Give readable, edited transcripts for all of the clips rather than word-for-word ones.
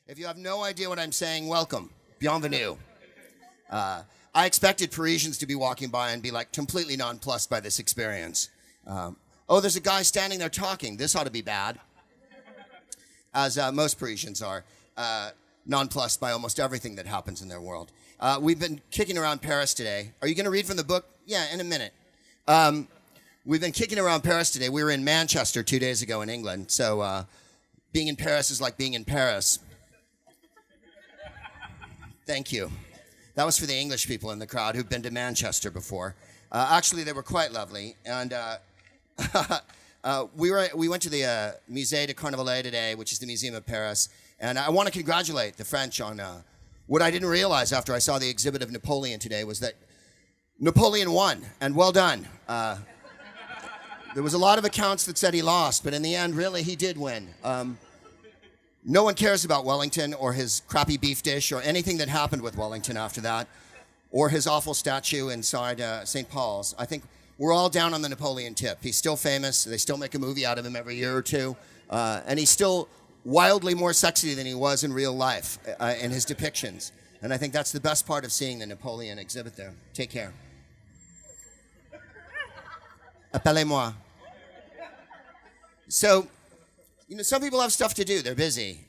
If you have no idea what I'm saying, welcome. Bienvenue. I expected Parisians to be walking by and be like completely nonplussed by this experience. Oh, there's a guy standing there talking. This ought to be bad. As most Parisians are, nonplussed by almost everything that happens in their world. We've been kicking around Paris today. Are you going to read from the book? Yeah, in a minute. We've been kicking around Paris today. We were in Manchester 2 days ago in England. So being in Paris is like being in Paris. Thank you. That was for the English people in the crowd who've been to Manchester before. Actually, they were quite lovely. And we went to the Musée de Carnavalet today, which is the Museum of Paris. And I want to congratulate the French on what I didn't realize after I saw the exhibit of Napoleon today was that Napoleon won, and well done. There was a lot of accounts that said he lost, but in the end, really, he did win. No one cares about Wellington or his crappy beef dish or anything that happened with Wellington after that, or his awful statue inside St. Paul's. I think we're all down on the Napoleon tip. He's still famous. They still make a movie out of him every year or two. And he's still wildly more sexy than he was in real life in his depictions. And I think that's the best part of seeing the Napoleon exhibit there. Take care. Appelez-moi. So, some people have stuff to do. They're busy.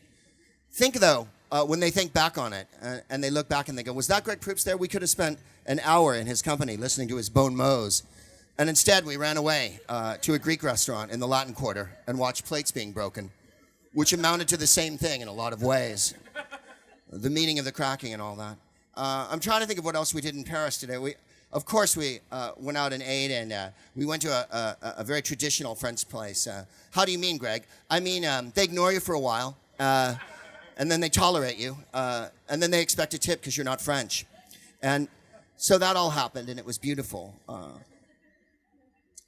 Think, though, when they think back on it, and they look back and they go, was that Greg Proops there? We could have spent an hour in his company listening to his bon mots. And instead, we ran away to a Greek restaurant in the Latin Quarter and watched plates being broken, which amounted to the same thing in a lot of ways. The meaning of the cracking and all that. I'm trying to think of what else we did in Paris today. Of course, we went out and ate, and we went to a very traditional French place. How do you mean, Greg? I mean, they ignore you for a while, and then they tolerate you, and then they expect a tip because you're not French. And so that all happened, and it was beautiful.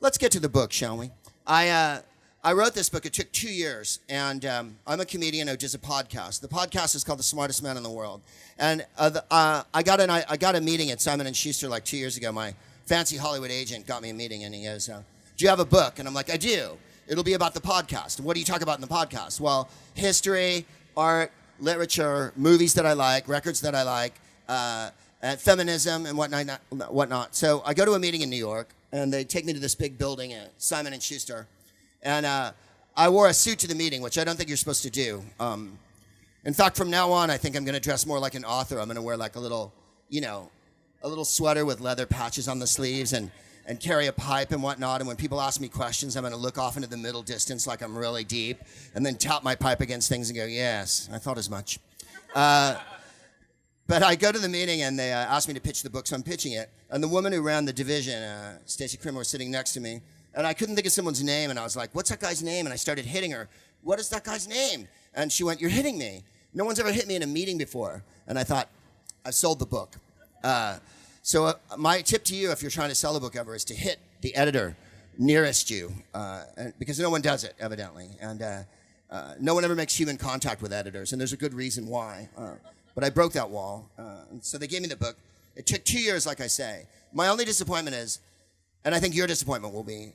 Let's get to the book, shall we? I wrote this book. It took 2 years, and I'm a comedian who does a podcast. The podcast is called The Smartest Man in the World. And I got a meeting at Simon & Schuster like 2 years ago. My fancy Hollywood agent got me a meeting, and he goes, do you have a book? And I'm like, I do. It'll be about the podcast. And what do you talk about in the podcast? Well, history, art, literature, movies that I like, records that I like, and feminism and whatnot. So I go to a meeting in New York, and they take me to this big building at Simon & Schuster. And I wore a suit to the meeting, which I don't think you're supposed to do. In fact, from now on, I think I'm going to dress more like an author. I'm going to wear like a little sweater with leather patches on the sleeves and carry a pipe and whatnot. And when people ask me questions, I'm going to look off into the middle distance like I'm really deep and then tap my pipe against things and go, yes, I thought as much. But I go to the meeting, and they asked me to pitch the book, so I'm pitching it. And the woman who ran the division, Stacey Krimmer, was sitting next to me. And I couldn't think of someone's name, and I was like, what's that guy's name? And I started hitting her. What is that guy's name? And she went, you're hitting me. No one's ever hit me in a meeting before. And I thought, I've sold the book. So my tip to you, if you're trying to sell a book ever, is to hit the editor nearest you, because no one does it, evidently. And no one ever makes human contact with editors, and there's a good reason why. But I broke that wall. So they gave me the book. It took 2 years, like I say. My only disappointment is, and I think your disappointment will be,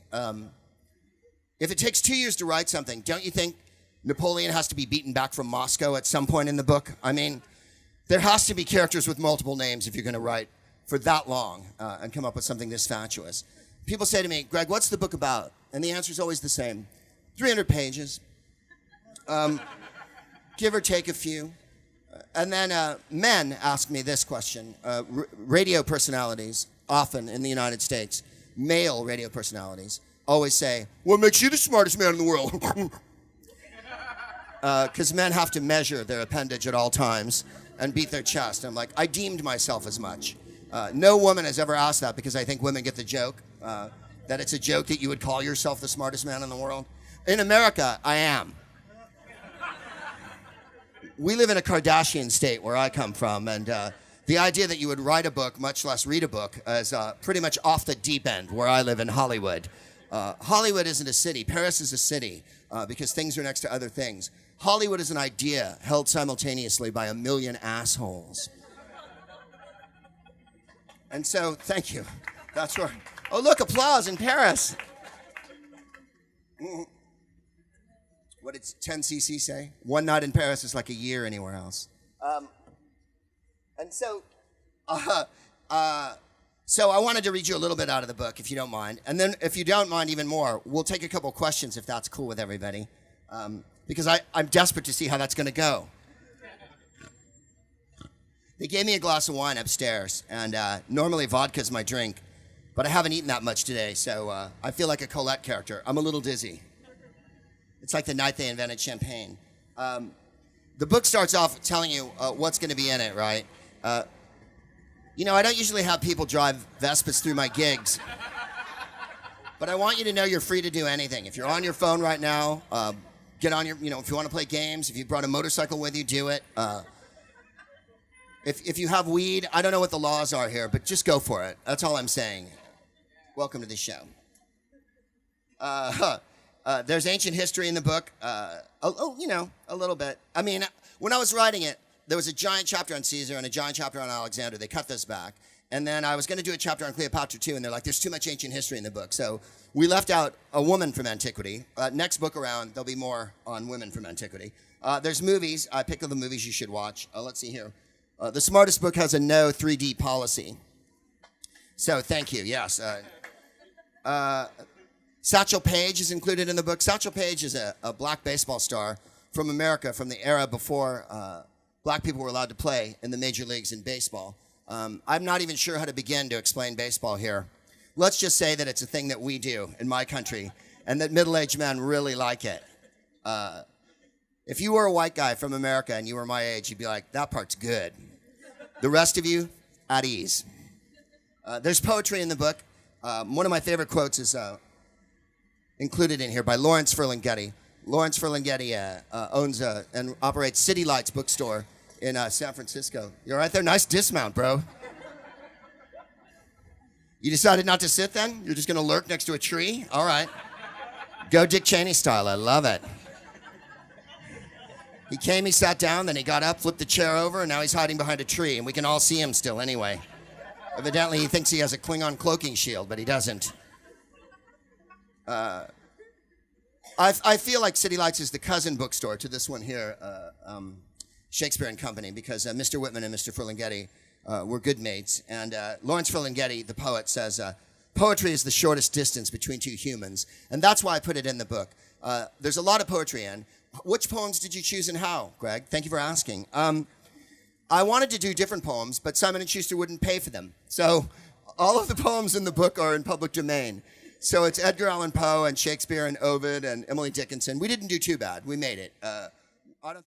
if it takes 2 years to write something, don't you think Napoleon has to be beaten back from Moscow at some point in the book? I mean, there has to be characters with multiple names if you're going to write for that long and come up with something this fatuous. People say to me, Greg, what's the book about? And the answer is always the same. 300 pages. Give or take a few. And then men ask me this question. Radio personalities, often in the United States, male radio personalities, always say, what makes you the smartest man in the world? Because men have to measure their appendage at all times and beat their chest. I'm like, I deemed myself as much. No woman has ever asked that, because I think women get the joke, that it's a joke that you would call yourself the smartest man in the world. In America, I am. We live in a Kardashian state where I come from, and the idea that you would write a book, much less read a book, is pretty much off the deep end where I live in Hollywood. Hollywood isn't a city. Paris is a city because things are next to other things. Hollywood is an idea held simultaneously by a million assholes. And so, thank you. That's right. Oh, look, applause in Paris. What did 10cc say? One night in Paris is like a year anywhere else. And so I wanted to read you a little bit out of the book, if you don't mind. And then if you don't mind even more, we'll take a couple questions if that's cool with everybody. Because I'm desperate to see how that's going to go. They gave me a glass of wine upstairs, and normally vodka's my drink, but I haven't eaten that much today, so I feel like a Colette character. I'm a little dizzy. It's like the night they invented champagne. The book starts off telling you what's going to be in it, right? You know, I don't usually have people drive Vespas through my gigs, but I want you to know you're free to do anything. If you're on your phone right now, get on your, you know, if you want to play games, if you brought a motorcycle with you, do it. If you have weed, I don't know what the laws are here, but just go for it. That's all I'm saying. Welcome to the show. There's ancient history in the book. You know, a little bit. I mean, when I was writing it, there was a giant chapter on Caesar and a giant chapter on Alexander. They cut this back. And then I was going to do a chapter on Cleopatra too, and they're like, there's too much ancient history in the book. So we left out a woman from antiquity. Next book around, there'll be more on women from antiquity. There's movies. I picked all the movies you should watch. Let's see here. The Smartest Book has a no 3D policy. So thank you, yes. Satchel Paige is included in the book. Satchel Paige is a black baseball star from America from the era before black people were allowed to play in the major leagues in baseball. I'm not even sure how to begin to explain baseball here. Let's just say that it's a thing that we do in my country and that middle-aged men really like it. If you were a white guy from America and you were my age, you'd be like, that part's good. The rest of you, at ease. There's poetry in the book. One of my favorite quotes is included in here by Lawrence Ferlinghetti. Lawrence Ferlinghetti owns and operates City Lights bookstore in San Francisco. You're right there? Nice dismount, bro. You decided not to sit then? You're just going to lurk next to a tree? All right. Go Dick Cheney style. I love it. He came, he sat down, then he got up, flipped the chair over, and now he's hiding behind a tree, and we can all see him still anyway. Evidently, he thinks he has a Klingon cloaking shield, but he doesn't. I feel like City Lights is the cousin bookstore to this one here, Shakespeare and Company, because Mr. Whitman and Mr. Ferlinghetti were good mates. And Lawrence Ferlinghetti, the poet, says, poetry is the shortest distance between two humans. And that's why I put it in the book. There's a lot of poetry in. Which poems did you choose and how, Greg? Thank you for asking. I wanted to do different poems, but Simon & Schuster wouldn't pay for them. So all of the poems in the book are in public domain. So it's Edgar Allan Poe and Shakespeare and Ovid and Emily Dickinson. We didn't do too bad. We made it. I don't